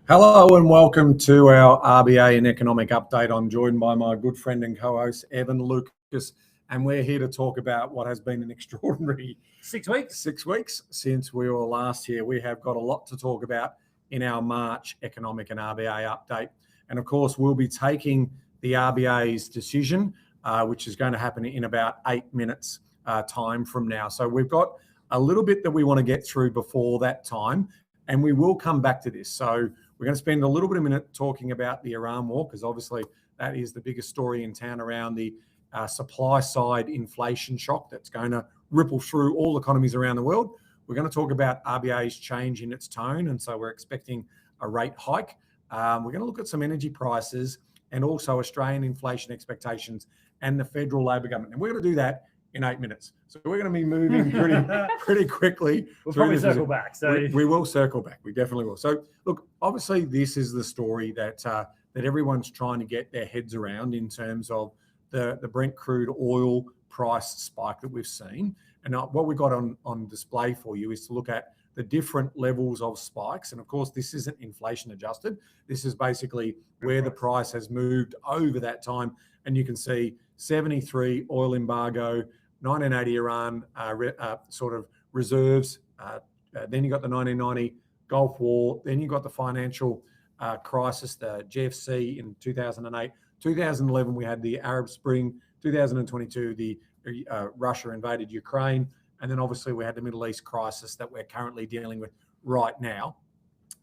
Hello and welcome to our RBA and economic update. I'm joined by my good friend and co-host Evan Lucas, and we're here to talk about what has been an extraordinary 6 weeks. 6 weeks since we were last here. We have got a lot to talk about in our March economic and RBA update, and of course we'll be taking the RBA's decision, which is going to happen in about 8 minutes time from now. So we've got a little bit that we want to get through before that time, and we will come back to this. So we're going to spend a little bit of a minute talking about the Iran war, because obviously that is the biggest story in town around the supply side inflation shock that's going to ripple through all economies around the world. We're going to talk about RBA's change in its tone, and so we're expecting a rate hike. We're going to look at some energy prices and also Australian inflation expectations and the federal Labor government. And we're going to do that in 8 minutes. So we're going to be moving pretty quickly. We'll probably circle back. So we will circle back. We definitely will. So look, obviously this is the story that everyone's trying to get their heads around in terms of the Brent crude oil price spike that we've seen. And what we've got on display for you is to look at the different levels of spikes. And of course, this isn't inflation adjusted. This is basically where the price has moved over that time. And you can see 73 oil embargo, 1980 Iran sort of reserves. Then you got the 1990 Gulf War. Then you got the financial crisis, the GFC in 2008. 2011, we had the Arab Spring. 2022, the Russia invaded Ukraine. And then obviously we had the Middle East crisis that we're currently dealing with right now.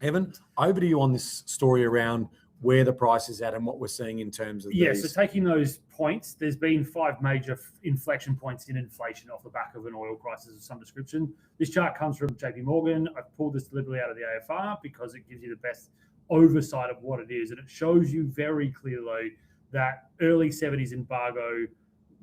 Evan, over to you on this story around where the price is at and what we're seeing in terms of these. So taking those points, there's been 5 major inflection points in inflation off the back of an oil crisis of some description. This chart comes from JP Morgan. I've pulled this deliberately out of the AFR because it gives you the best oversight of what it is. And it shows you very clearly that early 70s embargo,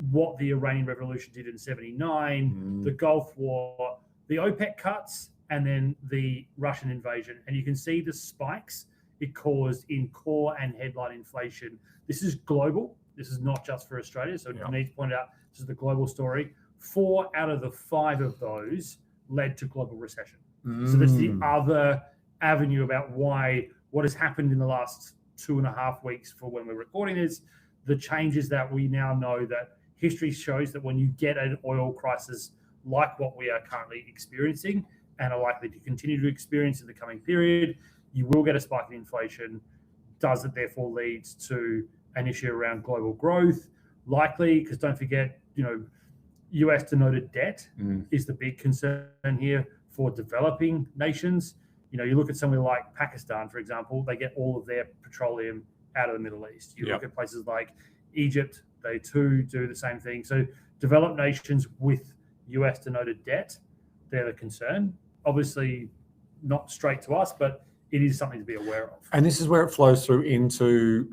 what the Iranian Revolution did in 79, the Gulf War, the OPEC cuts, and then the Russian invasion. And you can see the spikes it caused in core and headline inflation. This is global. This is not just for Australia. So I need to point out this is the global story. 4 out of the 5 of those led to global recession. So that's the other avenue about what has happened in the last 2.5 weeks for when we're recording this. The changes that we now know that history shows that when you get an oil crisis like what we are currently experiencing and are likely to continue to experience in the coming period, you will get a spike in inflation. Does it therefore lead to an issue around global growth? Likely, because don't forget, US denoted debt is the big concern here for developing nations. You look at somewhere like Pakistan, for example, they get all of their petroleum out of the Middle East. You look at places like Egypt, they too do the same thing. So developed nations with US denoted debt, they're the concern. Obviously not straight to us, but it is something to be aware of. And this is where it flows through into,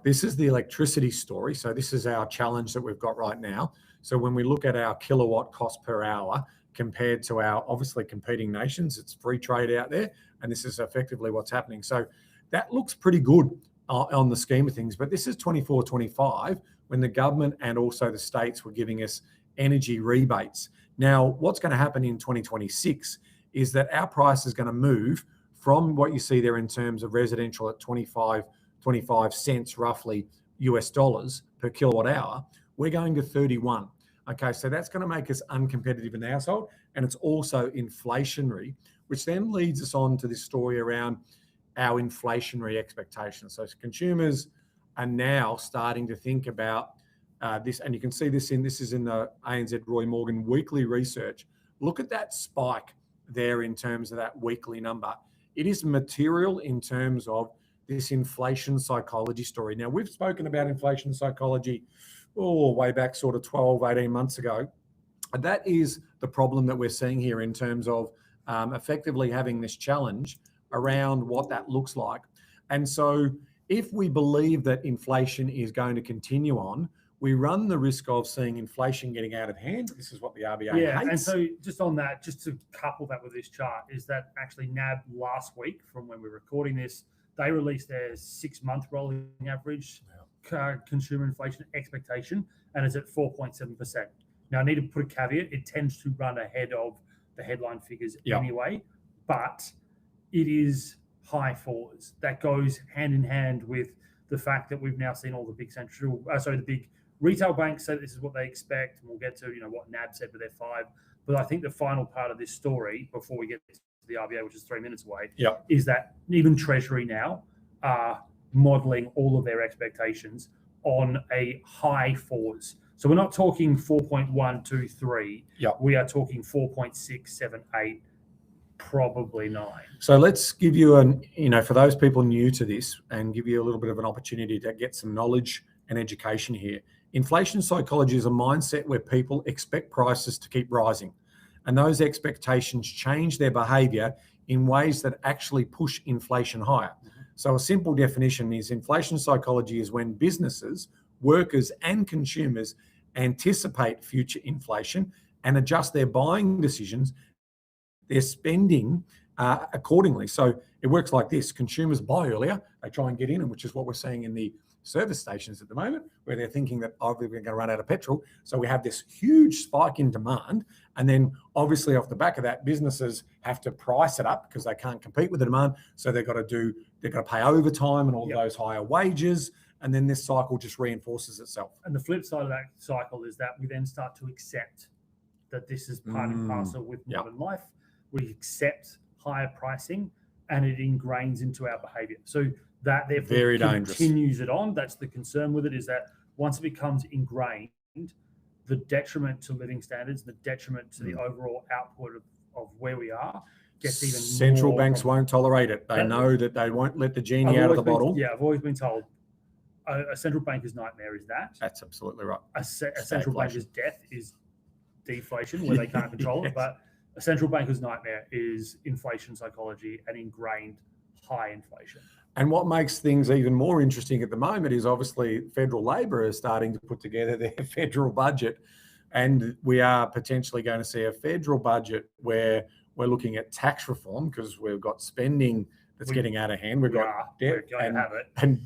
this is the electricity story. So this is our challenge that we've got right now. So when we look at our kilowatt cost per hour compared to our obviously competing nations, it's free trade out there. And this is effectively what's happening. So that looks pretty good on the scheme of things. But this is 24-25 when the government and also the states were giving us energy rebates. Now, what's going to happen in 2026 is that our price is going to move from what you see there in terms of residential at 25 cents roughly US dollars per kilowatt hour. We're going to 31. Okay, so that's going to make us uncompetitive in the household, and it's also inflationary, which then leads us on to this story around our inflationary expectations. So consumers are now starting to think about this, and you can see this is in the ANZ Roy Morgan weekly research. Look at that spike there in terms of that weekly number. It is material in terms of this inflation psychology story. Now, we've spoken about inflation psychology way back sort of 12, 18 months ago. And that is the problem that we're seeing here in terms of effectively having this challenge around what that looks like. And so if we believe that inflation is going to continue on, we run the risk of seeing inflation getting out of hand. This is what the RBA hates. And so just on that, just to couple that with this chart, is that actually NAB last week, from when we're recording this, they released their 6-month rolling average consumer inflation expectation, and it's at 4.7%. Now, I need to put a caveat. It tends to run ahead of the headline figures anyway, but it is high fours. That goes hand in hand with the fact that we've now seen all the big retail banks say this is what they expect. And we'll get to, what NAB said with their 5. But I think the final part of this story, before we get to the RBA, which is 3 minutes away, is that even Treasury now are modelling all of their expectations on a high 4s. So we're not talking 4.123. We are talking 4.678, probably 9. So let's give you for those people new to this, and give you a little bit of an opportunity to get some knowledge and education here. Inflation psychology is a mindset where people expect prices to keep rising, and those expectations change their behavior in ways that actually push inflation higher. So a simple definition is inflation psychology is when businesses, workers, and consumers anticipate future inflation and adjust their buying decisions, their spending accordingly. So it works like this. Consumers buy earlier, they try and get in, and which is what we're seeing in the service stations at the moment, where they're thinking that, we're going to run out of petrol. So we have this huge spike in demand. And then obviously off the back of that, businesses have to price it up because they can't compete with the demand. So they've got to pay overtime and all those higher wages. And then this cycle just reinforces itself. And the flip side of that cycle is that we then start to accept that this is part and parcel with modern life. We accept higher pricing, and it ingrains into our behavior. So that therefore Very continues dangerous. it on. That's the concern with it, is that once it becomes ingrained, the detriment to living standards, the detriment to the overall output of where we are gets even Central more. banks won't tolerate it. They know that they won't let the genie out of the bottle. I've always been told a central banker's nightmare is that. That's absolutely right. A central banker's death is deflation, where they can't control it. But a central banker's nightmare is inflation psychology and ingrained high inflation. And what makes things even more interesting at the moment is obviously federal Labor is starting to put together their federal budget. And we are potentially going to see a federal budget where we're looking at tax reform, because we've got spending that's getting out of hand. We've got debt and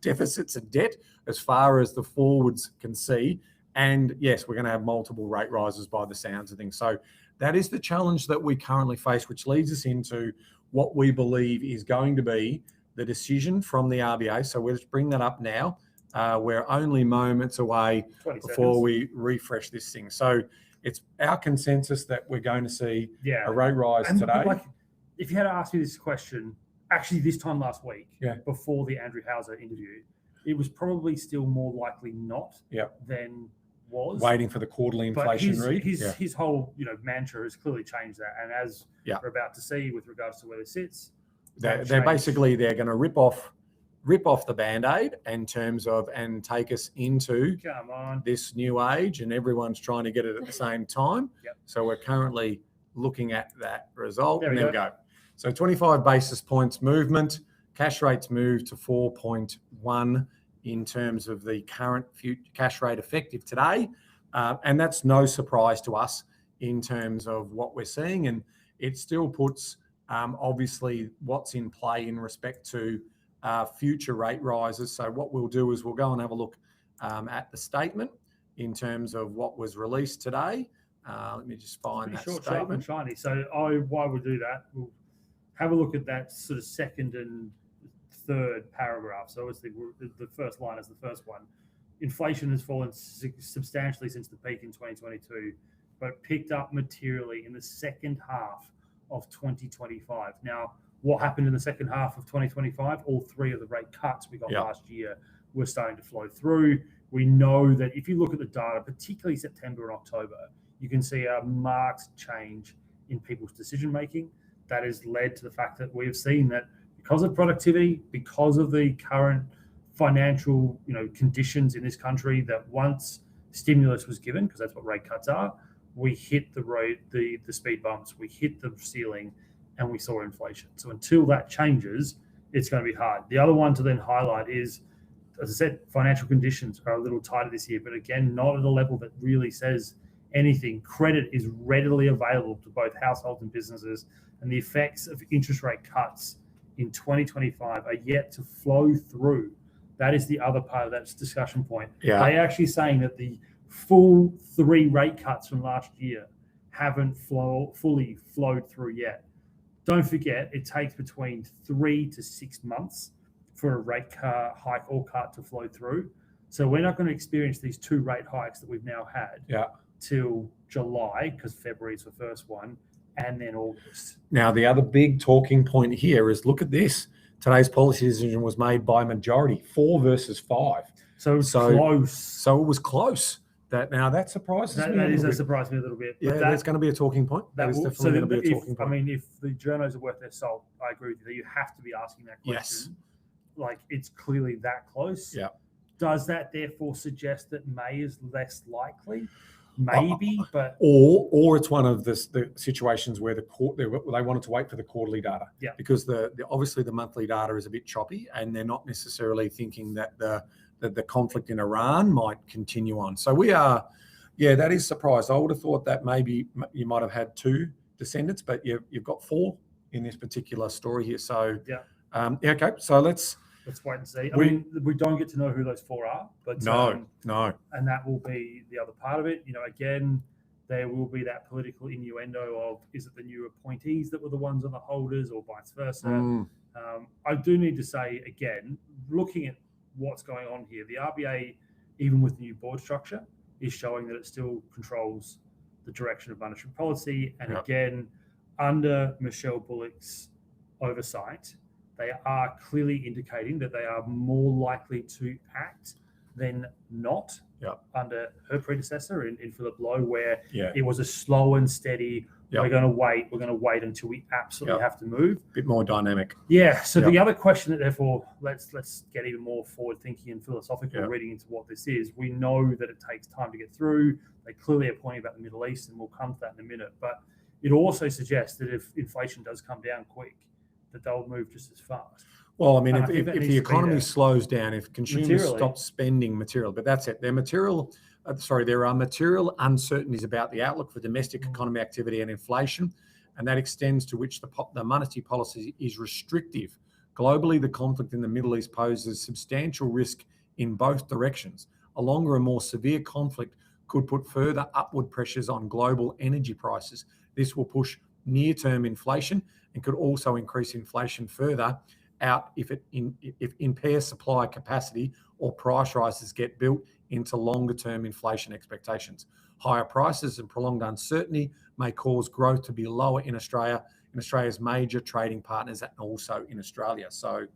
deficits and debt as far as the forwards can see. And yes, we're going to have multiple rate rises by the sounds of things. So that is the challenge that we currently face, which leads us into what we believe is going to be the decision from the RBA. So we'll just bring that up now. We're only moments away before we refresh this thing. So it's our consensus that we're going to see a rate rise today. If you had asked me this question, actually this time last week, before the Andrew Hauser interview, it was probably still more likely not than was. Waiting for the quarterly inflation read. His whole mantra has clearly changed that. And as we're about to see with regards to where it sits, they're going to rip off the Band-Aid in terms of, and take us into this new age, and everyone's trying to get it at the same time. So we're currently looking at that result. There we go. So 25 basis points movement, cash rates move to 4.1 in terms of the current cash rate effective today. And that's no surprise to us in terms of what we're seeing. And it still puts obviously what's in play in respect to future rate rises. So what we'll do is we'll go and have a look at the statement in terms of what was released today. Let me just find that short, statement. Sharp and shiny. So why we'll do that, we'll have a look at that sort of second and third paragraph. So obviously the first line is the first one. Inflation has fallen substantially since the peak in 2022, but picked up materially in the second half of 2025. Now, what happened in the second half of 2025? All three of the rate cuts we got last year were starting to flow through. We know that if you look at the data, particularly September and October, you can see a marked change in people's decision making. That has led to the fact that we have seen that because of productivity, because of the current financial conditions in this country, that once stimulus was given, because that's what rate cuts are, we hit the speed bumps, we hit the ceiling, and we saw inflation. So until that changes, it's going to be hard. The other one to then highlight is, as I said, financial conditions are a little tighter this year, but again, not at a level that really says anything. Credit is readily available to both households and businesses, and the effects of interest rate cuts in 2025 are yet to flow through. That is the other part of that discussion point. They're actually saying that the full 3 rate cuts from last year haven't fully flowed through yet. don't forget, it takes between 3 to 6 months for a rate hike or cut to flow through. So we're not going to experience these 2 rate hikes that we've now had till July, because February is the first one, and then August. Now, the other big talking point here is, look at this. Today's policy decision was made by majority, 4 versus 5. So close. So it was close. That surprises me. That surprised me a little bit. Yeah, that's going to be a talking point. That is definitely going to be a talking point. I mean, if the journos are worth their salt, I agree with you that you have to be asking that question. Yes. Like, it's clearly that close. Yeah. Does that therefore suggest that May is less likely? Maybe, but or it's one of the situations where the court they wanted to wait for the quarterly data. Yeah. Because obviously the monthly data is a bit choppy, and they're not necessarily thinking that the conflict in Iran might continue on. So that is surprised. I would have thought that maybe you might have had 2 descendants, but you've got 4 in this particular story here. So okay. So let's wait and see. I mean, we don't get to know who those 4 are, but no, and that will be the other part of it. Again, there will be that political innuendo of, is it the new appointees that were the ones on the holders, or vice versa? I do need to say, again, looking at what's going on here, the RBA, even with the new board structure, is showing that it still controls the direction of monetary policy. And again, under Michelle Bullock's oversight, they are clearly indicating that they are more likely to act than not under her predecessor in Philip Lowe, where it was a slow and steady, we're going to wait until we absolutely have to move. A bit more dynamic. Yeah. So the other question that, therefore, let's get even more forward thinking and philosophical reading into what this is. We know that it takes time to get through. They clearly are pointing about the Middle East, and we'll come to that in a minute. But it also suggests that if inflation does come down quick, that they'll move just as fast. Well, I mean, if the economy slows down, if consumers stop spending material, but that's it. There are material uncertainties about the outlook for domestic economy activity and inflation, and that extends to which the monetary policy is restrictive. Globally, the conflict in the Middle East poses substantial risk in both directions. A longer and more severe conflict could put further upward pressures on global energy prices. This will push near-term inflation and could also increase inflation further out if it impairs supply capacity or price rises get built into longer-term inflation expectations. Higher prices and prolonged uncertainty may cause growth to be lower in Australia's major trading partners, and also in Australia. So,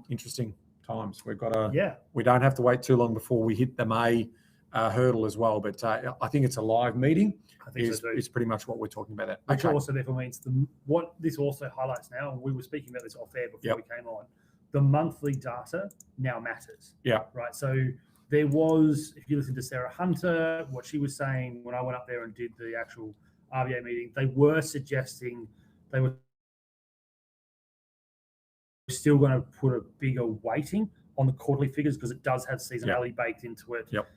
interesting times. We don't have to wait too long before we hit the May hurdle as well. But I think it's a live meeting. I think is pretty much what we're talking about. Which also therefore means what this also highlights now, and we were speaking about this off air before we came on, the monthly data now matters. Yeah. Right. So there was, if you listen to Sarah Hunter, what she was saying when I went up there and did the actual RBA meeting, they were suggesting they were still going to put a bigger weighting on the quarterly figures because it does have seasonality baked into it. Yep.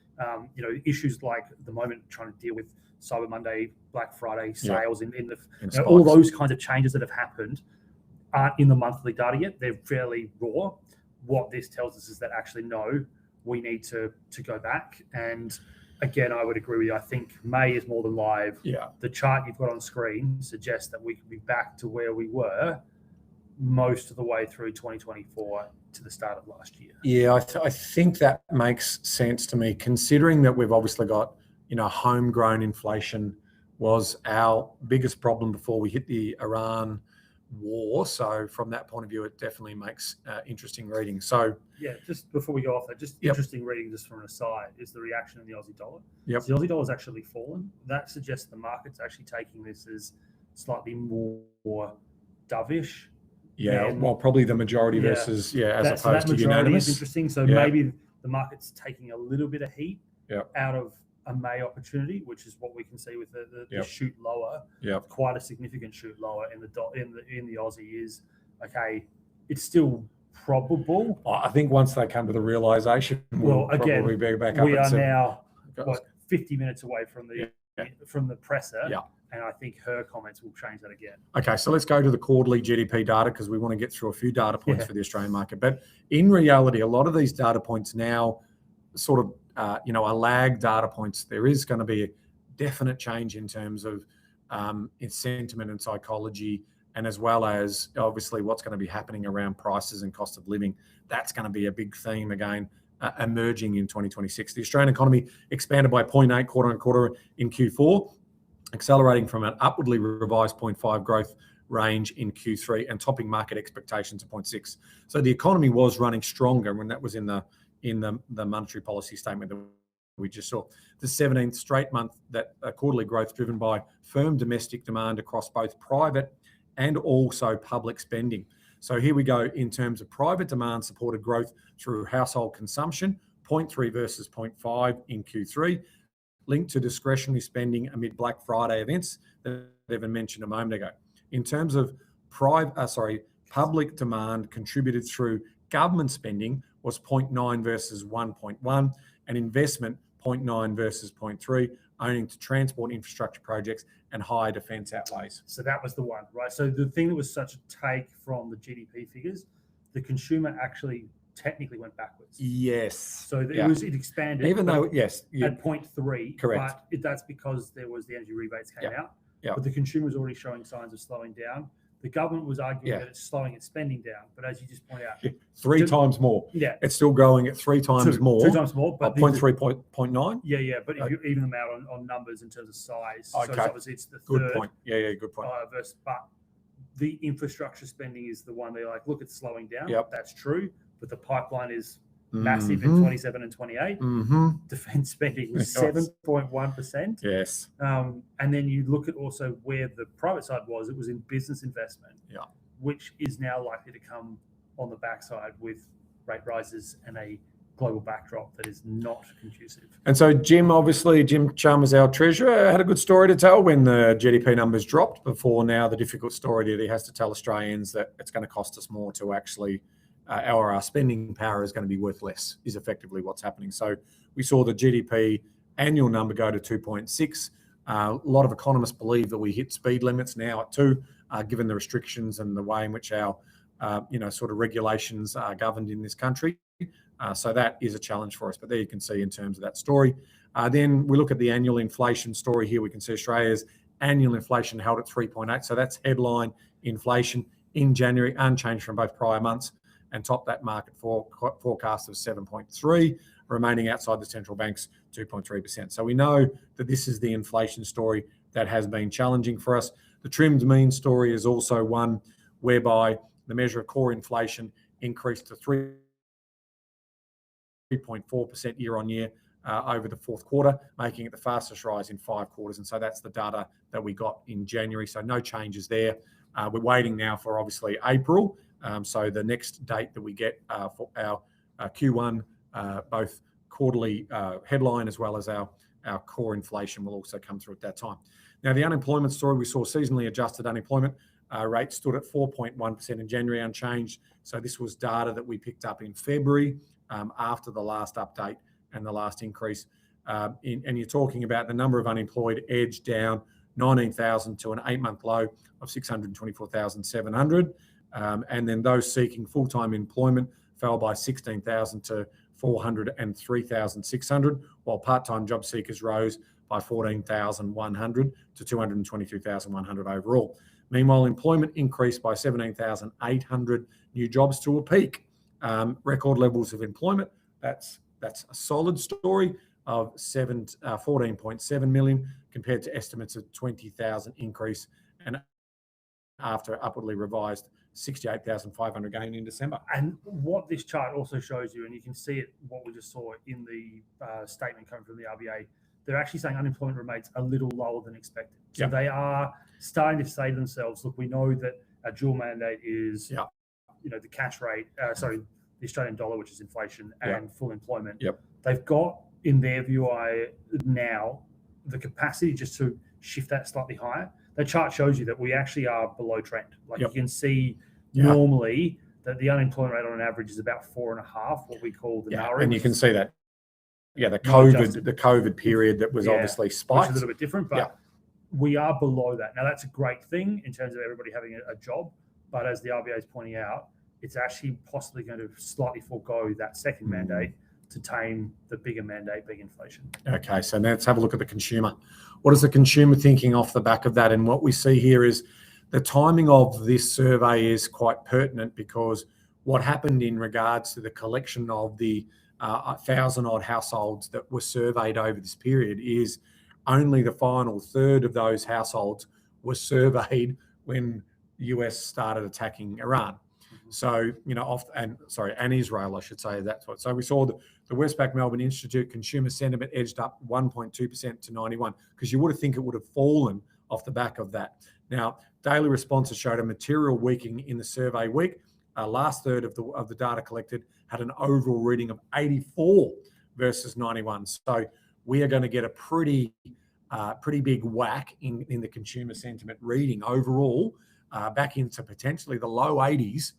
Issues like at the moment trying to deal with Cyber Monday, Black Friday sales all those kinds of changes that have happened aren't in the monthly data yet. They're fairly raw. What this tells us is that actually, no, we need to go back. And again, I would agree with you. I think May is more than live. Yeah. The chart you've got on screen suggests that we could be back to where we were most of the way through 2024 to the start of last year. Yeah, I think that makes sense to me, considering that we've obviously got, homegrown inflation was our biggest problem before we hit the Iran war. So from that point of view, it definitely makes interesting reading. So yeah, just before we go off that, interesting reading just from an aside is the reaction of the Aussie dollar. Yep. So the Aussie dollar has actually fallen. That suggests the market's actually taking this as slightly more dovish. Yeah, well, probably the majority versus as opposed to unanimous. Is interesting. So maybe the market's taking a little bit of heat out of a May opportunity, which is what we can see with the shoot lower. Yeah, quite a significant shoot lower in the Aussie is okay. It's still probable. I think once they come to the realization, we'll probably be back up. We are now 50 minutes away from the presser. Yeah. And I think her comments will change that again. Okay, so let's go to the quarterly GDP data because we want to get through a few data points for the Australian market. But in reality, a lot of these data points now sort of, are lag data points. There is going to be a definite change in terms of in sentiment and psychology and as well as obviously what's going to be happening around prices and cost of living. That's going to be a big theme again emerging in 2026. The Australian economy expanded by 0.8 quarter on quarter in Q4, accelerating from an upwardly revised 0.5 growth range in Q3 and topping market expectations of 0.6. So the economy was running stronger when that was in the monetary policy statement that we just saw. The 17th straight month that quarterly growth driven by firm domestic demand across both private and also public spending. So here we go in terms of private demand supported growth through household consumption, 0.3 versus 0.5 in Q3, linked to discretionary spending amid Black Friday events that Evan mentioned a moment ago. In terms of public demand contributed through government spending was 0.9 versus 1.1, and investment 0.9 versus 0.3, owing to transport infrastructure projects and higher defence outlays. So that was the one, right? So the thing that was such a take from the GDP figures, the consumer actually technically went backwards. Yes. So it expanded. Even though, at 0.3. Correct. But that's because there was the energy rebates came out. Yeah. But the consumer was already showing signs of slowing down. The government was arguing that it's slowing its spending down. But as you just point out, three times more. Yeah. It's still growing at three times more. 2 times more. But 0.3, 0.9? Yeah. But if you even them out on numbers in terms of size, okay. so obviously it's the good third. Point. Yeah, good point. But the infrastructure spending is the one they're like, look, it's slowing down. Yep. That's true. But the pipeline is massive in 27 and 28. Defence spending was 7.1%. Yes. And then you look at also where the private side was, it was in business investment, which is now likely to come on the backside with rate rises and a global backdrop that is not conducive. And so Jim Chalmers, our treasurer, had a good story to tell when the GDP numbers dropped before now the difficult story that he has to tell Australians that it's going to cost us more to actually our spending power is going to be worth less is effectively what's happening. So we saw the GDP annual number go to 2.6. A lot of economists believe that we hit speed limits now at 2, given the restrictions and the way in which our sort of regulations are governed in this country. So that is a challenge for us. But there you can see in terms of that story. Then we look at the annual inflation story here. We can see Australia's annual inflation held at 3.8. So that's headline inflation in January, unchanged from both prior months, and topped that market forecast of 7.3, remaining outside the central bank's 2.3%. So we know that this is the inflation story that has been challenging for us. The trimmed mean story is also one whereby the measure of core inflation increased to 3.4% year on year over the fourth quarter, making it the fastest rise in 5 quarters. And so that's the data that we got in January. So no changes there. We're waiting now for obviously April. So the next date that we get for our Q1, both quarterly headline as well as our core inflation will also come through at that time. Now, the unemployment story, we saw seasonally adjusted unemployment rate stood at 4.1% in January, unchanged. So this was data that we picked up in February after the last update and the last increase. And you're talking about the number of unemployed edged down 19,000 to an 8-month low of 624,700. And then those seeking full-time employment fell by 16,000 to 403,600, while part-time job seekers rose by 14,100 to 222,100 overall. Meanwhile, employment increased by 17,800 new jobs to a peak. Record levels of employment, that's a solid story of 14.7 million compared to estimates of 20,000 increase, and after upwardly revised 68,500 gain in December. And what this chart also shows you, and you can see it, what we just saw in the statement coming from the RBA, they're actually saying unemployment remains a little lower than expected. So they are starting to say to themselves, look, we know that a dual mandate is, the cash rate, the Australian dollar, which is inflation, and full employment. They've got, in their view, now the capacity just to shift that slightly higher. The chart shows you that we actually are below trend. You can see normally that the unemployment rate on an average is about 4.5, what we call the NARA. And you can see that. The COVID period that was obviously spiked. Which is a little bit different, but we are below that. Now, that's a great thing in terms of everybody having a job, but as the RBA is pointing out, it's actually possibly going to slightly forego that second mandate to tame the bigger mandate being inflation. Okay, so now let's have a look at the consumer. What is the consumer thinking off the back of that? And what we see here is the timing of this survey is quite pertinent because what happened in regards to the collection of the 1,000-odd households that were surveyed over this period is only the final third of those households were surveyed when the US started attacking Iran. So, and Israel, I should say. That's what. So we saw the Westpac Melbourne Institute consumer sentiment edged up 1.2% to 91, because you would think it would have fallen off the back of that. Now, daily responses showed a material weakening in the survey week. Last third of the data collected had an overall reading of 84 versus 91. So we are going to get a pretty big whack in the consumer sentiment reading overall, back into potentially the low 80s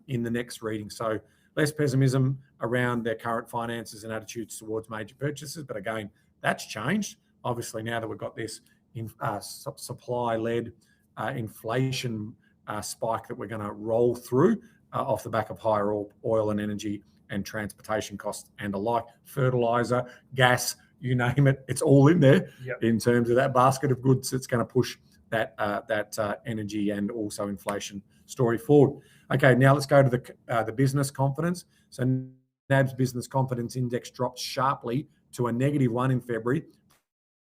in the next reading. So less pessimism around their current finances and attitudes towards major purchases. But again, that's changed. Obviously, now that we've got this supply-led inflation spike that we're going to roll through off the back of higher oil and energy and transportation costs and the like, fertilizer, gas, you name it, it's all in there in terms of that basket of goods that's going to push that energy and also inflation story forward. Okay, now let's go to the business confidence. So NAB's business confidence index dropped sharply to a -1 in February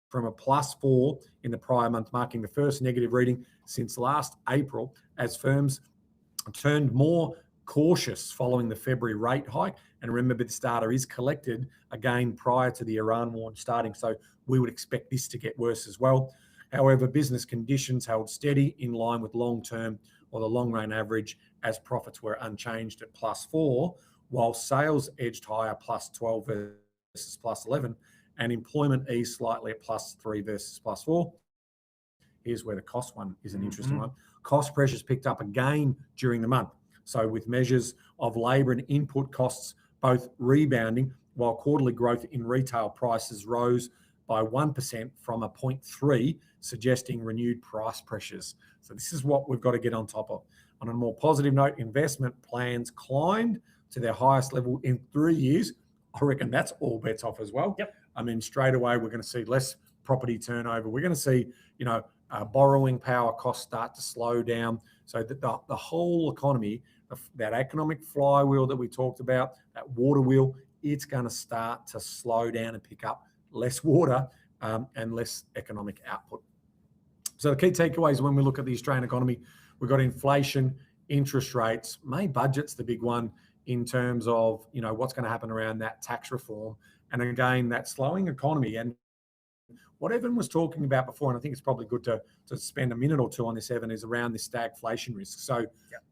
from a +4 in the prior month, marking the first negative reading since last April, as firms turned more cautious following the February rate hike. And remember, this data is collected again prior to the Iran war starting, so we would expect this to get worse as well. However, business conditions held steady in line with long-term or the long-run average, as profits were unchanged at +4, while sales edged higher, +12 versus +11, and employment eased slightly at +3 versus +4. Here's where the cost one is an interesting one. Cost pressures picked up again during the month. So with measures of labour and input costs both rebounding, while quarterly growth in retail prices rose by 1% from a 0.3, suggesting renewed price pressures. So this is what we've got to get on top of. On a more positive note, investment plans climbed to their highest level in 3 years. I reckon that's all bets off as well. Yep. I mean, straight away, we're going to see less property turnover. We're going to see, borrowing power costs start to slow down. So that the whole economy, that economic flywheel that we talked about, that water wheel, it's going to start to slow down and pick up less water and less economic output. So the key takeaways when we look at the Australian economy, we've got inflation, interest rates, May budget's the big one in terms of, what's going to happen around that tax reform. And again, that slowing economy and what Evan was talking about before, and I think it's probably good to spend a minute or two on this, Evan, is around this stagflation risk. So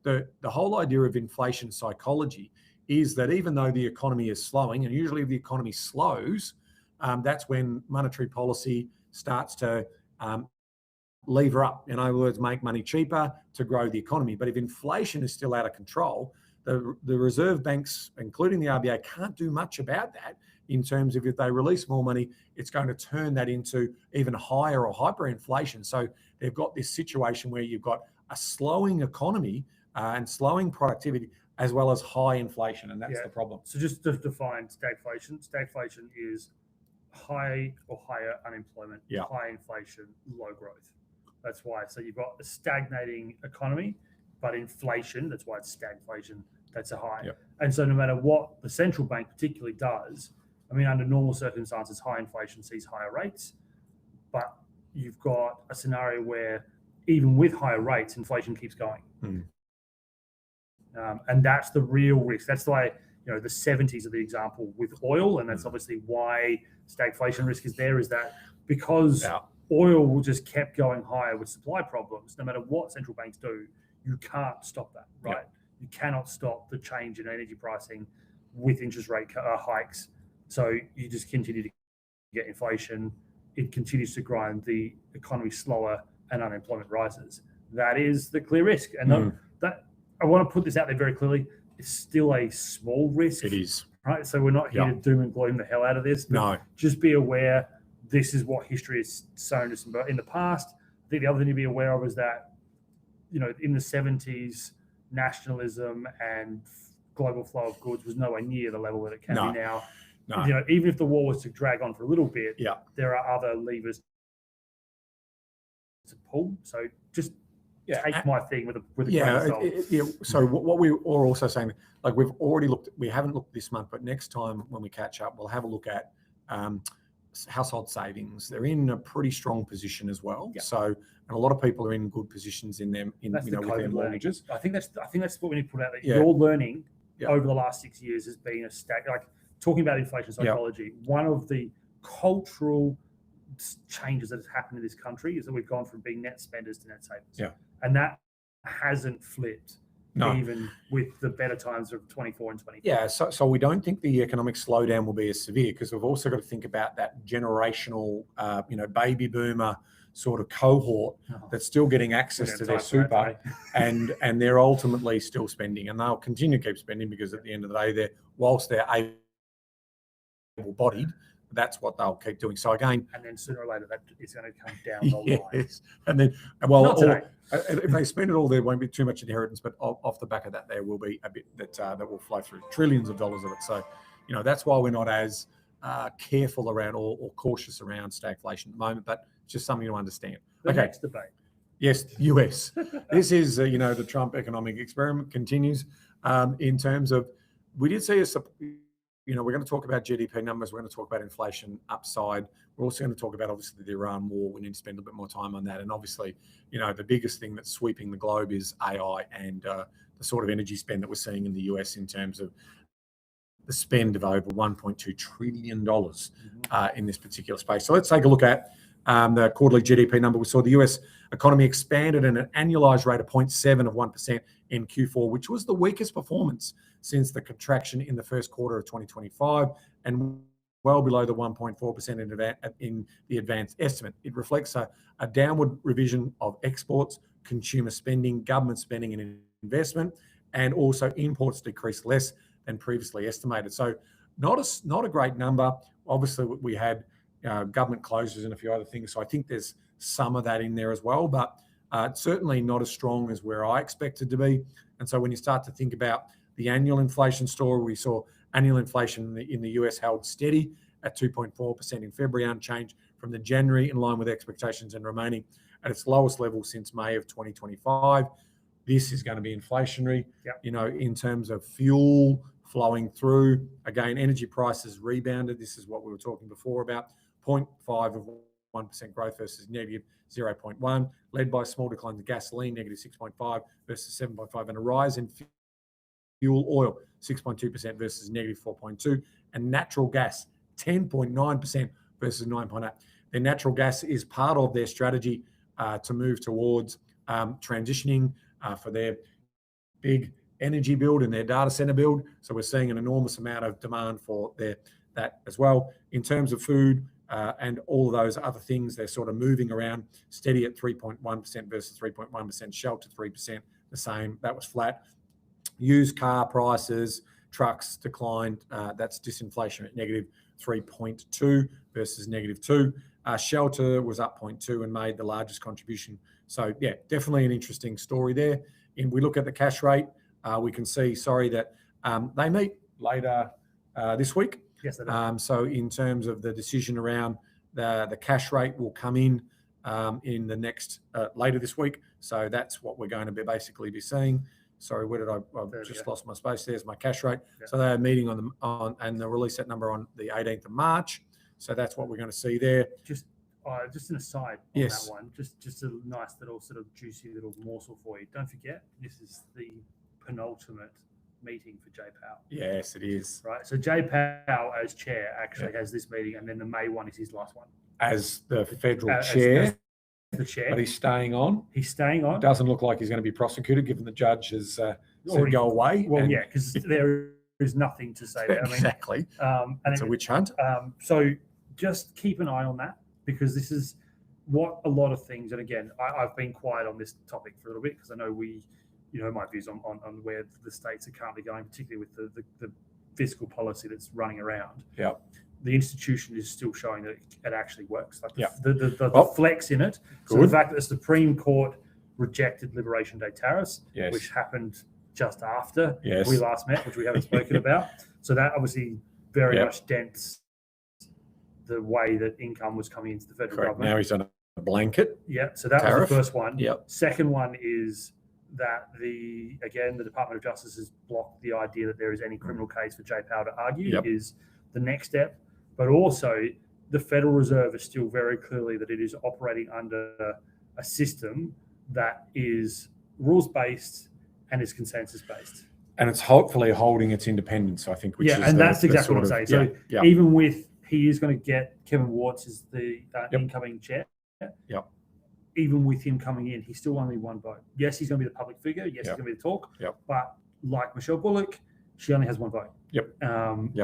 the whole idea of inflation psychology is that even though the economy is slowing, and usually if the economy slows, that's when monetary policy starts to lever up. In other words, make money cheaper to grow the economy. But if inflation is still out of control, the reserve banks, including the RBA, can't do much about that in terms of if they release more money, it's going to turn that into even higher or hyperinflation. So they've got this situation where you've got a slowing economy and slowing productivity as well as high inflation, and that's the problem. So just to define stagflation, stagflation is high or higher unemployment, high inflation, low growth. That's why. So you've got a stagnating economy, but inflation, that's why it's stagflation, that's a high. And so no matter what the central bank particularly does, I mean, under normal circumstances, high inflation sees higher rates, but you've got a scenario where even with higher rates, inflation keeps going. And that's the real risk. That's why, the 70s are the example with oil, and that's obviously why stagflation risk is there, is that because oil just kept going higher with supply problems, no matter what central banks do, you can't stop that, right? You cannot stop the change in energy pricing with interest rate hikes. So you just continue to get inflation. It continues to grind the economy slower and unemployment rises. That is the clear risk. And that I want to put this out there very clearly. It's still a small risk. It is. Right. So we're not here to doom and gloom the hell out of this. No. Just be aware this is what history has shown us in the past. I think the other thing to be aware of is that, in the 70s, nationalism and global flow of goods was nowhere near the level that it can be now. No. Even if the war was to drag on for a little bit, there are other levers to pull. So just take my thing with a grain of salt. So what we are also saying, like we haven't looked this month, but next time when we catch up, we'll have a look at household savings. They're in a pretty strong position as well. Yeah. So, and a lot of people are in good positions in them, with their mortgages. I think that's what we need to put out there. Your learning over the last 6 years has been like talking about inflation psychology. One of the cultural changes that has happened in this country is that we've gone from being net spenders to net savers. Yeah. And that hasn't flipped. No. Even with the better times of 24 and 25. Yeah, so we don't think the economic slowdown will be as severe, because we've also got to think about that generational, baby boomer sort of cohort that's still getting access to their super, and they're ultimately still spending, and they'll continue to keep spending, because at the end of the day, whilst they're able-bodied, that's what they'll keep doing. So again, and then sooner or later that is going to come down the line. And then, if they spend it all, there won't be too much inheritance, but off the back of that, there will be a bit that will flow through, trillions of dollars of it. So, that's why we're not as careful around or cautious around stagflation at the moment, but it's just something to understand. The next debate. Yes, US. This is, the Trump economic experiment continues in terms of, we did see we're going to talk about GDP numbers. We're going to talk about inflation upside. We're also going to talk about, obviously, the Iran war. We need to spend a bit more time on that. And obviously, the biggest thing that's sweeping the globe is AI and the sort of energy spend that we're seeing in the US in terms of the spend of over $1.2 trillion in this particular space. So let's take a look at the quarterly GDP number. We saw the US economy expanded at an annualized rate of 1% in Q4, which was the weakest performance since the contraction in the first quarter of 2025, and well below the 1.4% in the advanced estimate. It reflects a downward revision of exports, consumer spending, government spending and investment, and also imports decreased less than previously estimated. So not a great number. Obviously, we had government closures and a few other things, so I think there's some of that in there as well, but certainly not as strong as where I expected to be. And so when you start to think about the annual inflation story, we saw annual inflation in the US held steady at 2.4% in February, unchanged from the January, in line with expectations, and remaining at its lowest level since May of 2025. This is going to be inflationary, in terms of fuel flowing through. Again, energy prices rebounded. This is what we were talking before about, 0.5 of 1% growth versus negative 0.1, led by small declines in gasoline, negative 6.5 versus 7.5, and a rise in fuel oil, 6.2% versus negative 4.2, and natural gas, 10.9% versus 9.8. Their natural gas is part of their strategy to move towards transitioning for their big energy build and their data center build. So we're seeing an enormous amount of demand for that as well. In terms of food and all of those other things, they're sort of moving around, steady at 3.1% versus 3.1%, shelter 3%, the same, that was flat. Used car prices, trucks declined. That's disinflation at negative 3.2 versus negative 2. Shelter was up 0.2 and made the largest contribution. So yeah, definitely an interesting story there. And we look at the cash rate, we can see, that they meet later this week. Yes, they do. So in terms of the decision around the cash rate will come in the next later this week. So that's what we're going to basically be seeing. Sorry, where did I've just lost my space. There's my cash rate. Yeah. So they're meeting and they'll release that number on the 18th of March. So that's what we're going to see there. Just an aside on that one, just a nice little sort of juicy little morsel for you. Don't forget, this is the penultimate meeting for Jay Powell. Yes, it is. Right. So Jay Powell, as chair, actually has this meeting, and then the May one is his last one. As the federal chair. As the chair. But he's staying on. He's staying on. Doesn't look like he's going to be prosecuted, given the judge has said go away. Well, because there is nothing to say there. Exactly. It's a witch hunt. So just keep an eye on that, because this is what a lot of things, and again, I've been quiet on this topic for a little bit because I know my views on where the states are currently going, particularly with the fiscal policy that's running around. Yeah. The institution is still showing that it actually works. Like the flex in it. So the fact that the Supreme Court rejected Liberation Day tariffs, which happened just after we last met, which we haven't spoken about. So that obviously very much dents the way that income was coming into the federal government. Now he's done blanket. Yeah, so that tariff. was the first one. Yep. Second one is that the Department of Justice has blocked the idea that there is any criminal case for Jay Powell to argue is the next step. But also, the Federal Reserve is still very clearly that it is operating under a system that is rules-based and is consensus-based. And it's hopefully holding its independence, I think. And that's exactly what I'm saying. So even with he is going to get Kevin Warts as the incoming chair. Yep. Even with him coming in, he's still only one vote. Yes, he's going to be the public figure. Yes, he's going to be the talk. Yep. But like Michelle Bullock, she only has one vote. Yep.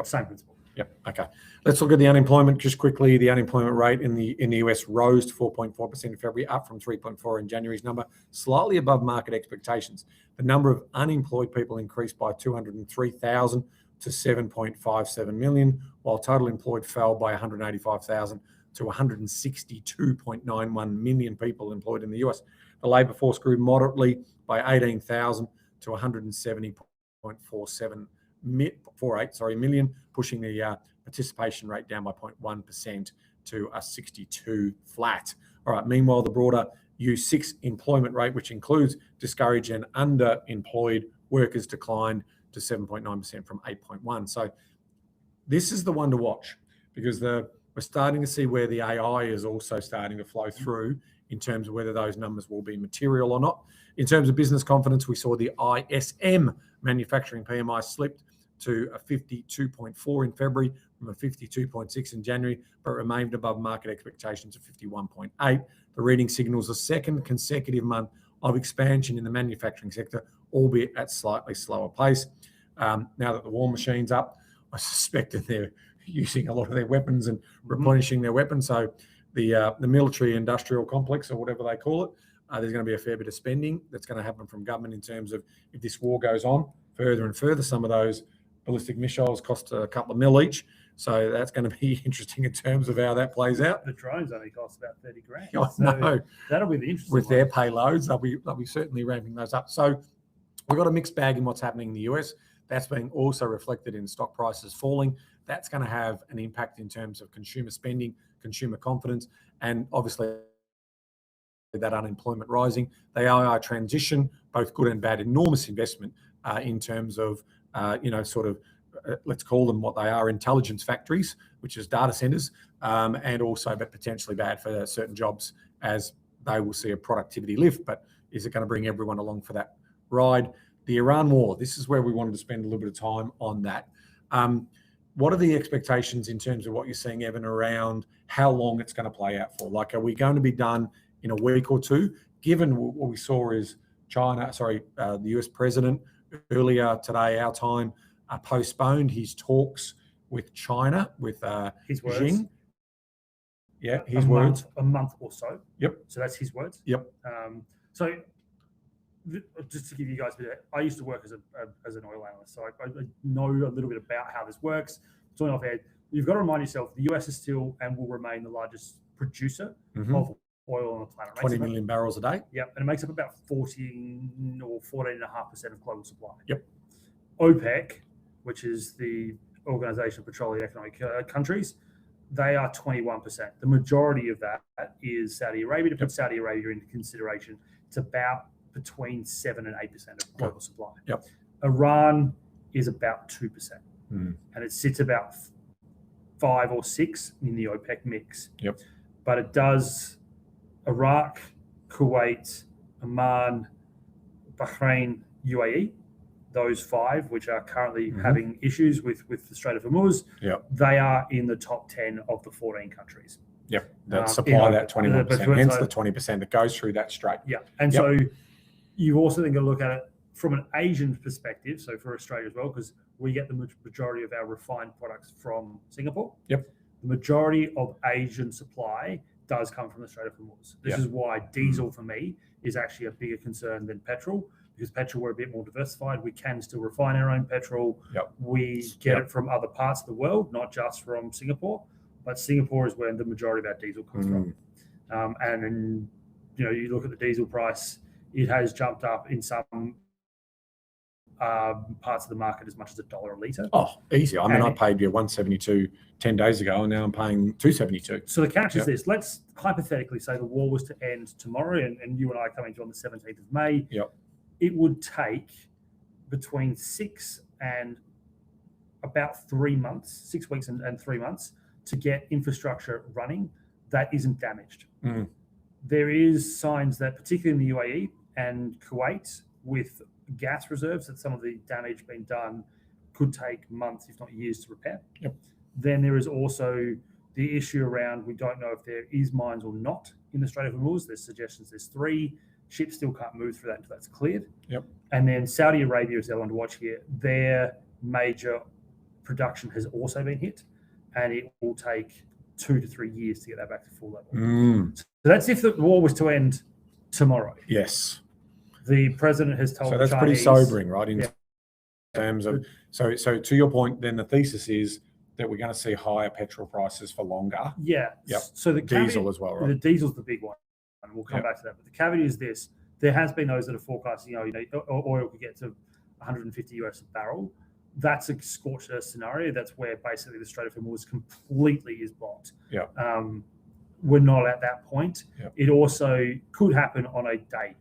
Same principle. Yep. Okay. Let's look at the unemployment just quickly. The unemployment rate in the US rose to 4.4% in February, up from 3.4% in January's number, slightly above market expectations. The number of unemployed people increased by 203,000 to 7.57 million, while total employed fell by 185,000 to 162.91 million people employed in the US. The labour force grew moderately by 18,000 to 170.48 million, pushing the participation rate down by 0.1% to a 62 flat. All right. Meanwhile, the broader U6 employment rate, which includes discouraged and underemployed workers, declined to 7.9% from 8.1%. So this is the one to watch, because we're starting to see where the AI is also starting to flow through in terms of whether those numbers will be material or not. In terms of business confidence, we saw the ISM manufacturing PMI slipped to a 52.4 in February from a 52.6 in January, but remained above market expectations of 51.8. The reading signals a second consecutive month of expansion in the manufacturing sector, albeit at slightly slower pace. Now that the war machine's up, I suspect that they're using a lot of their weapons and replenishing their weapons. So the military industrial complex, or whatever they call it, there's going to be a fair bit of spending that's going to happen from government in terms of, if this war goes on further and further, some of those ballistic missiles cost a couple of mil each. So that's going to be interesting in terms of how that plays out. The drones only cost about 30 grand. Oh, so no. That'll be the interesting With one. their payloads, they'll be certainly ramping those up. So we've got a mixed bag in what's happening in the US. That's being also reflected in stock prices falling. That's going to have an impact in terms of consumer spending, consumer confidence, and obviously that unemployment rising. The AI transition, both good and bad, enormous investment in terms of, let's call them what they are, intelligence factories, which is data centers, and also but potentially bad for certain jobs as they will see a productivity lift. But is it going to bring everyone along for that ride? The Iran war, this is where we wanted to spend a little bit of time on that. What are the expectations in terms of what you're seeing, Evan, around how long it's going to play out for? Like, are we going to be done in a week or two? Given what we saw is the US president earlier today, our time, postponed his talks with China, with his words. Xi. Yeah, his words. A month or so. Yep. So that's his words. Yep. Just to give you guys a bit, I used to work as an oil analyst, so I know a little bit about how this works. Talking off head, you've got to remind yourself the US is still and will remain the largest producer of oil on the planet. 20 million barrels a day. Yep, and it makes up about 14 or 14.5% of global supply. Yep. OPEC, which is the Organization of Petroleum Economic Countries, they are 21%. The majority of that is Saudi Arabia. To put Saudi Arabia into consideration, it's about between 7 and 8% of global supply. Yep. Iran is about 2%, and it sits about 5 or 6 in the OPEC mix. Yep. But it does Iraq, Kuwait, Oman, Bahrain, UAE, those 5, which are currently having issues with the Strait of Hormuz. Yep. They are in the top 10 of the 14 countries. Yep, that supply that 21%, hence the 20% that goes through that strait. Yeah, and so you've also then got to look at it from an Asian perspective, so for Australia as well, because we get the majority of our refined products from Singapore. Yep. The majority of Asian supply does come from the Strait of Hormuz. This is why diesel for me is actually a bigger concern than petrol, because petrol, we're a bit more diversified. We can still refine our own petrol. Yep. We get it from other parts of the world, not just from Singapore. But Singapore is where the majority of our diesel comes from. And then, you look at the diesel price, it has jumped up in some parts of the market as much as $1 a litre. Oh, easy. I mean, And I paid you 172 10 days ago, and now I'm paying 272. So the catch is Yep. this. Let's hypothetically say the war was to end tomorrow, and you and I are coming to on the 17th of May. Yep. It would take between 6 and about 3 months, 6 weeks and 3 months to get infrastructure running that isn't damaged. Mm. There is signs that, particularly in the UAE and Kuwait, with gas reserves, that some of the damage being done could take months, if not years, to repair. Yep. Then there is also the issue around, we don't know if there is mines or not in the Strait of Hormuz. There's suggestions there's 3. Ships still can't move through that until that's cleared. Yep. And then Saudi Arabia is the other one to watch here. Their major production has also been hit, and it will take 2 to 3 years to get that back to full level. Mm. So that's if the war was to end tomorrow. Yes. The president has told So that's the pretty Chinese, sobering, right? In Yeah. terms of, so to your point, then the thesis is that we're going to see higher petrol prices for longer. Yeah. Yep. So the Diesel caveat, as well, right? the diesel's the big one, and we'll come Yep. back to that. But the caveat is this: there has been those that are forecasting, oil could get to 150 US a barrel. That's a scorched earth scenario. That's where basically the Strait of Hormuz completely is blocked. Yeah. We're not at that point. Yep. It also could happen on a day.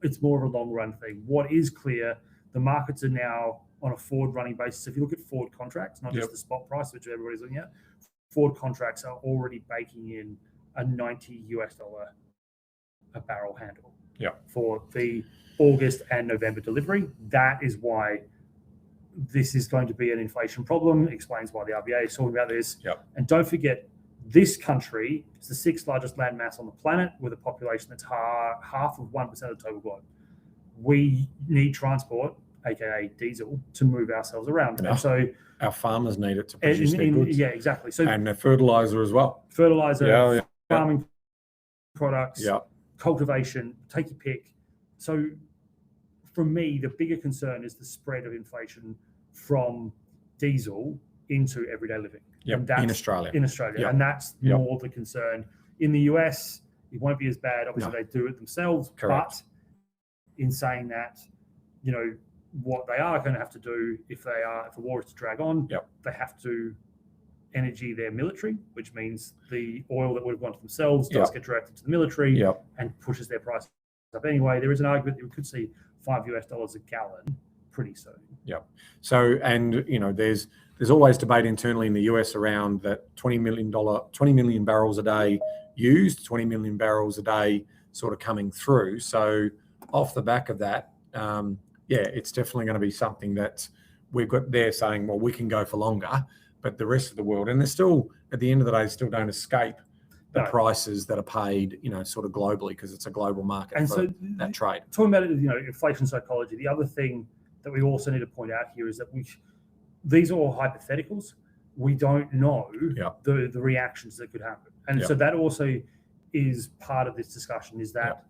It's more of a long run thing. What is clear, the markets are now on a forward running basis. If you look at forward contracts, not Yep. just the spot price, which everybody's looking at, forward contracts are already baking in a $90 US a barrel handle. Yep. For the August and November delivery. That is why this is going to be an inflation problem. Explains why the RBA is talking about this. Yep. And don't forget, this country is the 6th largest landmass on the planet with a population that's half of 1% of the total globe. We need transport, aka diesel, to move ourselves around. Yeah. And so Our farmers need it to produce their goods. yeah, exactly. So And the fertilizer as well. fertilizer, Yeah. farming products, Yeah. cultivation, take your pick. So for me, the bigger concern is the spread of inflation from diesel into everyday living. Yep. And that's In Australia. Yep. And that's Yep. more the concern. In the US, it won't be as bad. Obviously, No. they do it themselves. Correct. But in saying that, what they are going to have to do if the war is to drag on, Yep. they have to energy their military, which means the oil that would have gone to themselves does Yep. get directed to the military Yep. and pushes their price up anyway. There is an argument that we could see $5 US a gallon pretty soon. So, and there's always debate internally in the US around that $20 million barrels a day used, 20 million barrels a day sort of coming through. So off the back of that, it's definitely going to be something that we've got there saying, well, we can go for longer, but the rest of the world, and they're still, at the end of the day, still don't escape the No. prices that are paid, sort of globally, because it's a global market And for so that trade. talking about inflation psychology, the other thing that we also need to point out here is that these are all hypotheticals. We don't know Yeah. the reactions that could happen. And Yeah. so that also is part of this discussion is that,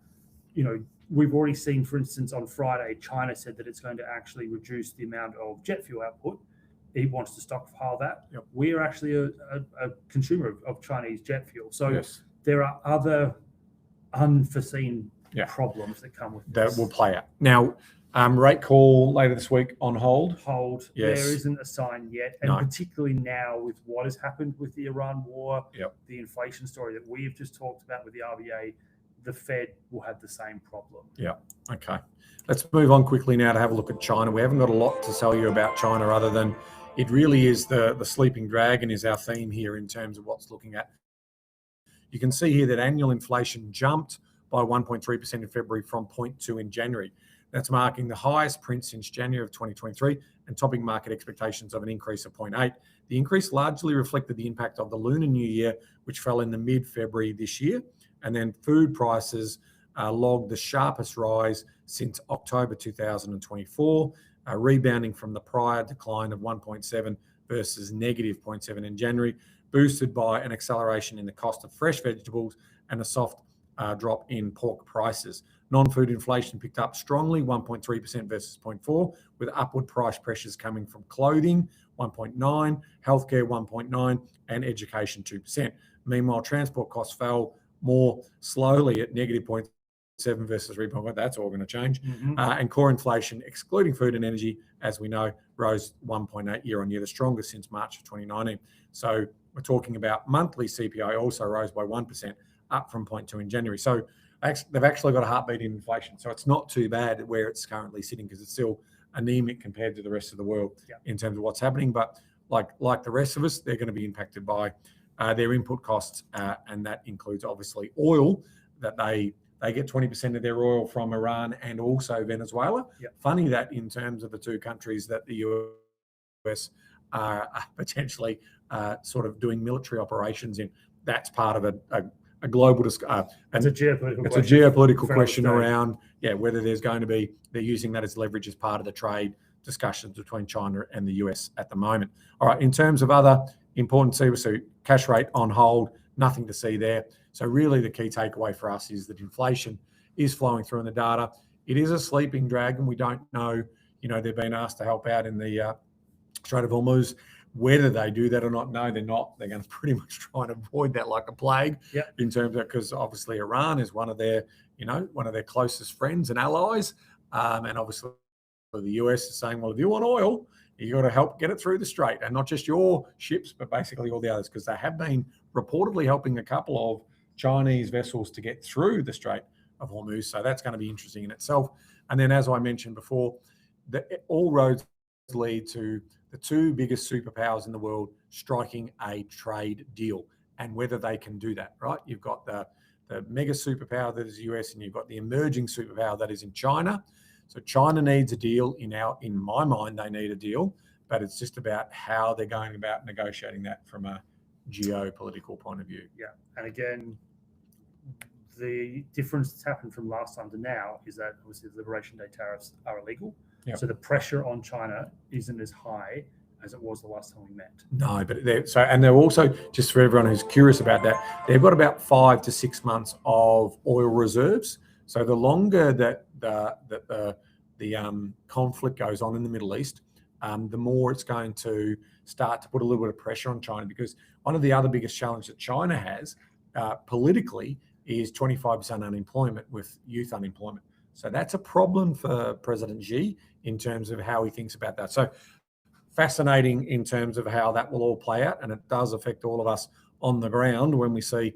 we've already seen, for instance, on Friday, China said that it's going to actually reduce the amount of jet fuel output. It wants to stockpile that. Yep. We are actually a consumer of Chinese jet fuel. So Yes. there are other unforeseen Yeah. problems that come with That this. will play out. Now, rate call later this week on hold. Hold. Yes. There isn't a sign yet. And No. particularly now with what has happened with the Iran war, Yep. the inflation story that we've just talked about with the RBA, the Fed will have the same problem. Okay. Let's move on quickly now to have a look at China. We haven't got a lot to tell you about China other than it really is the sleeping dragon is our theme here in terms of what's looking at. You can see here that annual inflation jumped by 1.3% in February from 0.2 in January. That's marking the highest print since January of 2023 and topping market expectations of an increase of 0.8. The increase largely reflected the impact of the Lunar New Year, which fell in the mid-February this year. And then food prices logged the sharpest rise since October 2024, rebounding from the prior decline of 1.7 versus negative 0.7 in January, boosted by an acceleration in the cost of fresh vegetables and a soft drop in pork prices. Non-food inflation picked up strongly, 1.3% versus 0.4, with upward price pressures coming from clothing, 1.9, healthcare, 1.9, and education, 2%. Meanwhile, transport costs fell more slowly at negative 7 versus 3.1. That's all going to change. Mhm. And core inflation, excluding food and energy, as we know, rose 1.8 year on year, the strongest since March of 2019. So we're talking about monthly CPI also rose by 1%, up from 0.2 in January. So they've actually got a heartbeat in inflation. So it's not too bad where it's currently sitting, because it's still anemic compared to the rest of the world in terms of what's happening. But like the rest of us, they're going to be impacted by their input costs, and that includes obviously oil, that they get 20% of their oil from Iran and also Venezuela. Funny that in terms of the two countries that the US are potentially sort of doing military operations in, that's part of a global discussion. It's a geopolitical it's question. a geopolitical question around whether there's going to be, they're using that as leverage as part of the trade discussions between China and the US at the moment. All right, in terms of other important so cash rate on hold, nothing to see there. So really the key takeaway for us is that inflation is flowing through in the data. It is a sleeping dragon. We don't know, they've been asked to help out in the Strait of Hormuz. Whether they do that or not, no, they're not. They're going to pretty much try and avoid that like a plague. In terms of, because obviously Iran is one of their closest friends and allies, and obviously the US is saying, well, if you want oil, you got to help get it through the strait, and not just your ships, but basically all the others, because they have been reportedly helping a couple of Chinese vessels to get through the Strait of Hormuz. So that's going to be interesting in itself. And then, as I mentioned before, all roads lead to the two biggest superpowers in the world striking a trade deal, and whether they can do that, right? You've got the mega superpower that is the US, and you've got the emerging superpower that is in China. So China needs a deal. In my mind, they need a deal, but it's just about how they're going about negotiating that from a geopolitical point of view. And again, the difference that's happened from last time to now is that obviously the Liberation Day tariffs are illegal. So the pressure on China isn't as high as it was the last time we met. No, but they're also, just for everyone who's curious about that, they've got about 5 to 6 months of oil reserves. So the longer that the conflict goes on in the Middle East, the more it's going to start to put a little bit of pressure on China, because one of the other biggest challenges that China has politically is 25% unemployment with youth unemployment. So that's a problem for President Xi in terms of how he thinks about that. So fascinating in terms of how that will all play out, and it does affect all of us on the ground when we see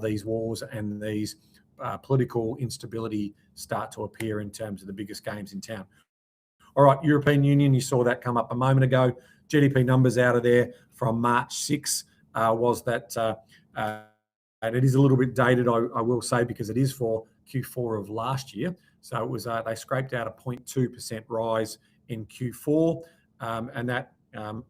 these wars and these political instability start to appear in terms of the biggest games in town. All right, European Union, you saw that come up a moment ago. GDP numbers out of there from March 6 was that, and it is a little bit dated, I will say, because it is for Q4 of last year. So it was they scraped out a 0.2% rise in Q4, and that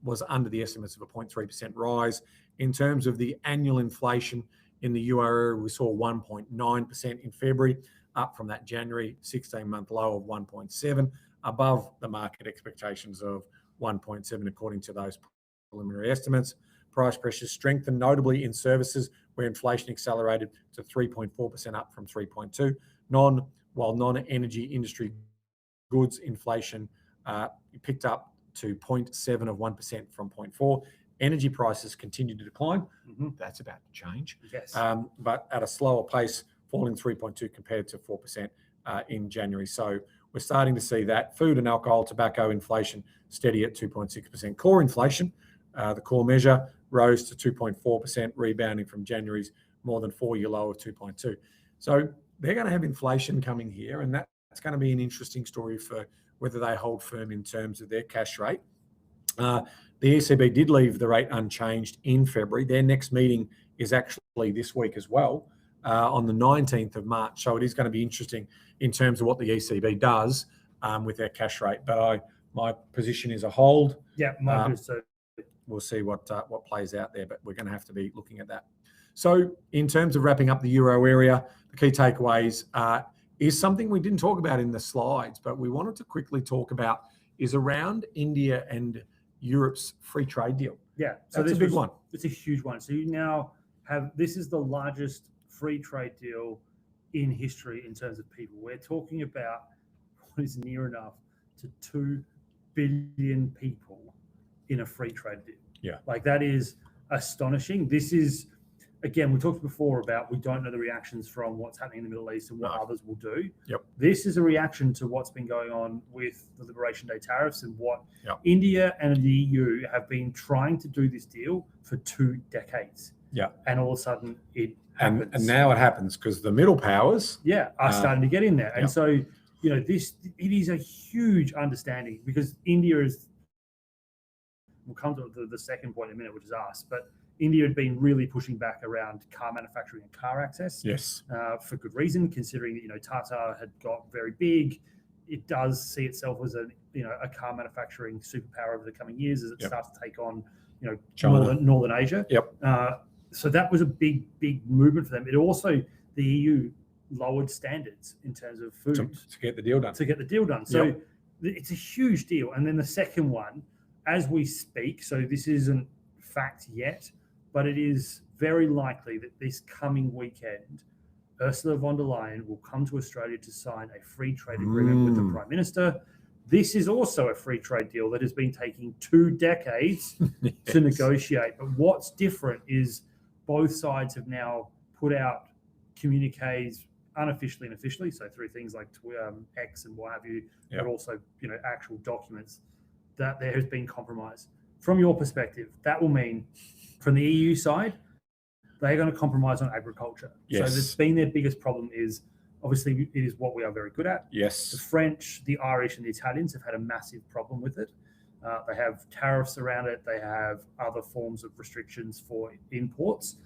was under the estimates of a 0.3% rise. In terms of the annual inflation in the euro, we saw 1.9% in February, up from that January 16-month low of 1.7, above the market expectations of 1.7, according to those preliminary estimates. Price pressures strengthened notably in services, where inflation accelerated to 3.4%, up from 3.2. While non-energy industry goods inflation picked up to 0.7 of 1% from 0.4. Energy prices continued to decline. That's about to change. Yes. But at a slower pace, falling 3.2 compared to 4% in January. So we're starting to see that. Food and alcohol, tobacco inflation steady at 2.6%. Core inflation, the core measure, rose to 2.4%, rebounding from January's more than 4-year low of 2.2. So they're going to have inflation coming here, and that's going to be an interesting story for whether they hold firm in terms of their cash rate. The ECB did leave the rate unchanged in February. Their next meeting is actually this week as well, on the 19th of March. So it is going to be interesting in terms of what the ECB does with their cash rate. But my position is a hold. Yeah, mine is too. We'll see what plays out there, but we're going to have to be looking at that. So in terms of wrapping up the euro area, the key takeaways is something we didn't talk about in the slides, but we wanted to quickly talk about is around India and Europe's free trade deal. Yeah, so that's a big one. It's a huge one. So you now have, this is the largest free trade deal in history in terms of people. We're talking about what is near enough to 2 billion people in a free trade deal. Yeah. Like, that is astonishing. This is again, we talked before about we don't know the reactions from what's happening in the Middle East and what others will do. Yep. This is a reaction to what's been going on with the Liberation Day tariffs and what Yep. India and the EU have been trying to do this deal for 2 decades. Yeah. And all of a sudden it happens. And now it happens because the middle powers are starting to get in there. And Yep. so, you know, it is a huge understanding because India is, we'll come to the second point in a minute, which is us, but India had been really pushing back around car manufacturing and car access. Yes. For good reason, considering that, you know, Tata had got very big. It does see itself as a car manufacturing superpower over the coming years as it Yep. starts to take on, you know, China. Northern Asia. Yep. So that was a big movement for them. It also, the EU lowered standards in terms of food To get the deal done. So Yep. it's a huge deal. And then the second one, as we speak, so this isn't fact yet, but it is very likely that this coming weekend, Ursula von der Leyen will come to Australia to sign a free trade agreement with the Prime Minister. This is also a free trade deal that has been taking 2 decades to negotiate. But what's different is both sides have now put out communiques unofficially and officially, so through things like X and what have you, Yep. but also, you know, actual documents, that there has been compromise. From your perspective, that will mean from the EU side, they're going to compromise on agriculture. Yes. So that's been their biggest problem is, obviously, it is what we are very good at. The Yes. French, the Irish, and the Italians have had a massive problem with it. They have tariffs around it. They have other forms of restrictions for imports.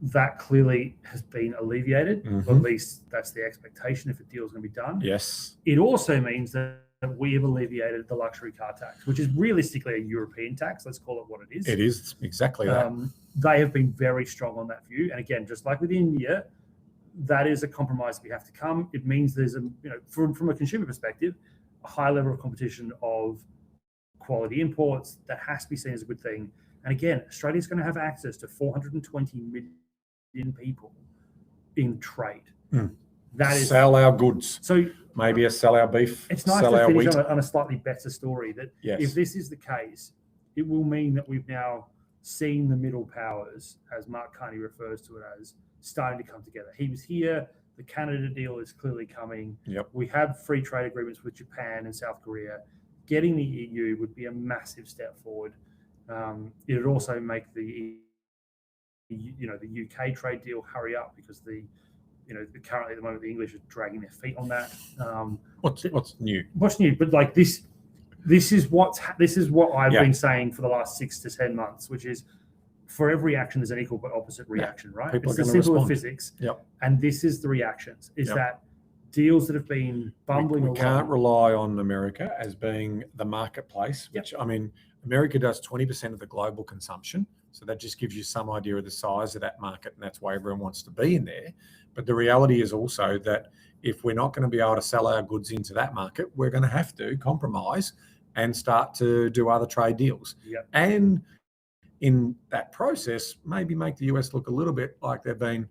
That clearly has been alleviated. Mhm. Or at least that's the expectation if a deal is going to be done. Yes. It also means that we have alleviated the luxury car tax, which is realistically a European tax. Let's call it what it is. It is exactly that. They have been very strong on that view. And again, just like with India, that is a compromise we have to come. It means there's from a consumer perspective, a high level of competition of quality imports that has to be seen as a good thing. And again, Australia's going to have access to 420 million people in trade. That is Sell our goods. so. Maybe sell our beef. It's nice sell to our finish wheat. on a slightly better story that Yes. if this is the case, it will mean that we've now seen the middle powers, as Mark Carney refers to it as, starting to come together. He was here. The Canada deal is clearly coming. Yep. We have free trade agreements with Japan and South Korea. Getting the EU would be a massive step forward. It would also make the UK trade deal hurry up because currently at the moment the English are dragging their feet on that. What's new? What's new? But like this is what I've Yeah. been saying for the last 6 to 10 months, which is for every action there's an equal but opposite reaction, right? People It's are as gonna simple as respond. physics. Yep. And this is the reactions. Is Yep. that deals that have been bumbling We along. can't rely on America as being the marketplace, Yep. which, I mean, America does 20% of the global consumption. So that just gives you some idea of the size of that market, and that's why everyone wants to be in there. But the reality is also that if we're not going to be able to sell our goods into that market, we're going to have to compromise and start to do other trade deals. Yep. And in that process, maybe make the US look a little bit like they've been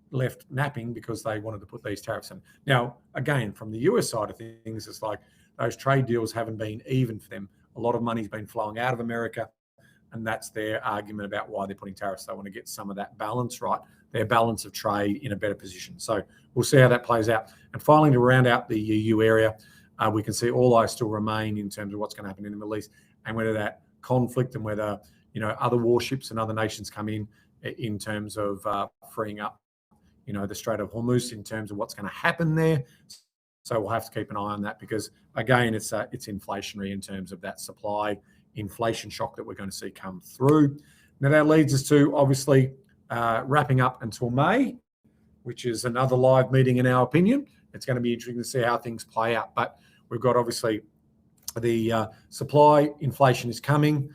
left napping because they wanted to put these tariffs in. Now, again, from the US side of things, it's like those trade deals haven't been even for them. A lot of money's been flowing out of America, and that's their argument about why they're putting tariffs. They want to get some of that balance right, their balance of trade in a better position. So we'll see how that plays out. And finally, to round out the EU area, we can see all eyes still remain in terms of what's going to happen in the Middle East and whether that conflict and whether other warships and other nations come in terms of freeing up the Strait of Hormuz in terms of what's going to happen there. So we'll have to keep an eye on that because, again, it's inflationary in terms of that supply inflation shock that we're going to see come through. Now, that leads us to, obviously, wrapping up until May, which is another live meeting in our opinion. It's going to be interesting to see how things play out. But we've got, obviously, the supply inflation is coming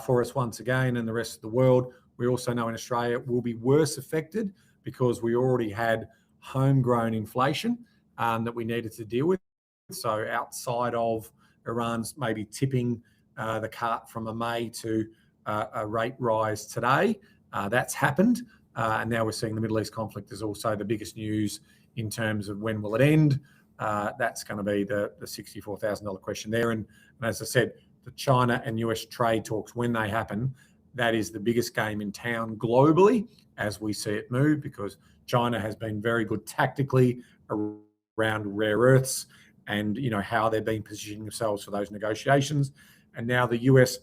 for us once again and the rest of the world. We also know in Australia will be worse affected because we already had homegrown inflation that we needed to deal with. So outside of Iran's maybe tipping the cart from a May to a rate rise today, that's happened. And now we're seeing the Middle East conflict is also the biggest news in terms of when will it end. That's going to be the $64,000 question there. And as I said, the China and US trade talks, when they happen, that is the biggest game in town globally as we see it move, because China has been very good tactically around rare earths and how they've been positioning themselves for those negotiations. And now the US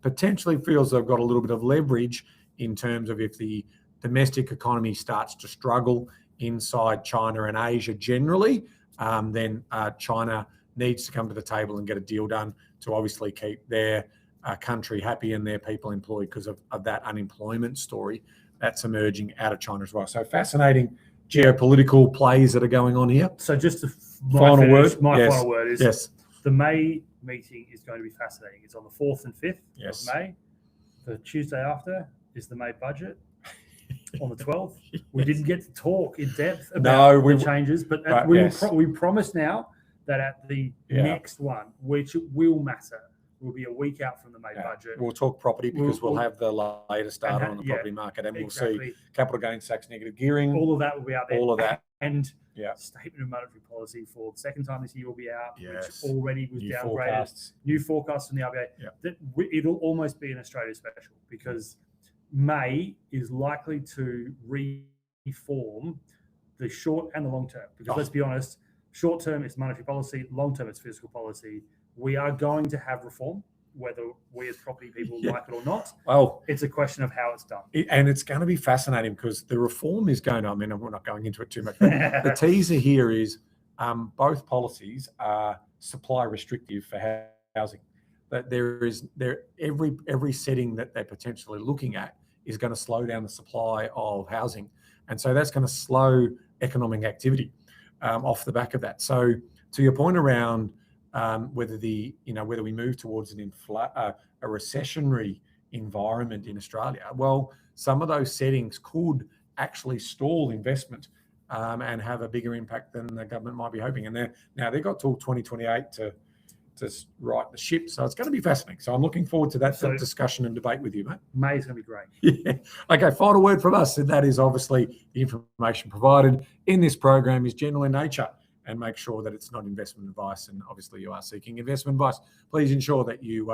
potentially feels they've got a little bit of leverage in terms of if the domestic economy starts to struggle inside China and Asia generally, then China needs to come to the table and get a deal done to obviously keep their country happy and their people employed because of that unemployment story that's emerging out of China as well. So fascinating geopolitical plays that are going on here. So just my final word is yes. The May meeting is going to be fascinating. It's on the 4th and 5th yes. of May. The Tuesday after is the May budget. On the 12th, we didn't get to talk in depth about the changes, but we promise now that at the next one, which will matter, will be a week out from the May budget. We'll talk property because we'll have the latest data on the property market, and we'll see capital gains tax, negative gearing. All of that will be out there. All of that. And statement of monetary policy for the second time this year will be out, which already was downgraded. Forecasts. New forecasts from the RBA. That it'll almost be an Australia special because May is likely to reform the short and the long term. Because let's be honest, short term it's monetary policy, long term it's fiscal policy. We are going to have reform, whether we as property people like it or not. Well, it's a question of how it's done. And it's going to be fascinating because the reform is going to, we're not going into it too much. The teaser here is both policies are supply restrictive for housing. That every setting that they're potentially looking at is going to slow down the supply of housing. And so that's going to slow economic activity off the back of that. So to your point around whether we move towards a recessionary environment in Australia, well, some of those settings could actually stall investment and have a bigger impact than the government might be hoping. And they've got till 2028 to right the ship. So it's going to be fascinating. So I'm looking forward to that discussion and debate with you, mate. May is going to be great. Yeah. Okay, final word from us, and that is obviously the information provided in this program is general in nature, and make sure that it's not investment advice. And obviously you are seeking investment advice. Please ensure that you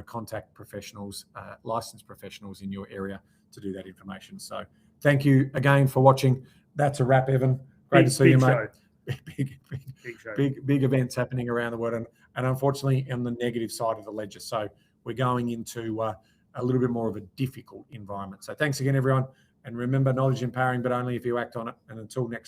contact professionals, licensed professionals in your area to do that information. So thank you again for watching. That's a wrap, Evan. Great to see you, mate. Big events happening around the world, and unfortunately on the negative side of the ledger. So we're going into a little bit more of a difficult environment. So thanks again, everyone. And remember, knowledge empowering, but only if you act on it. And until next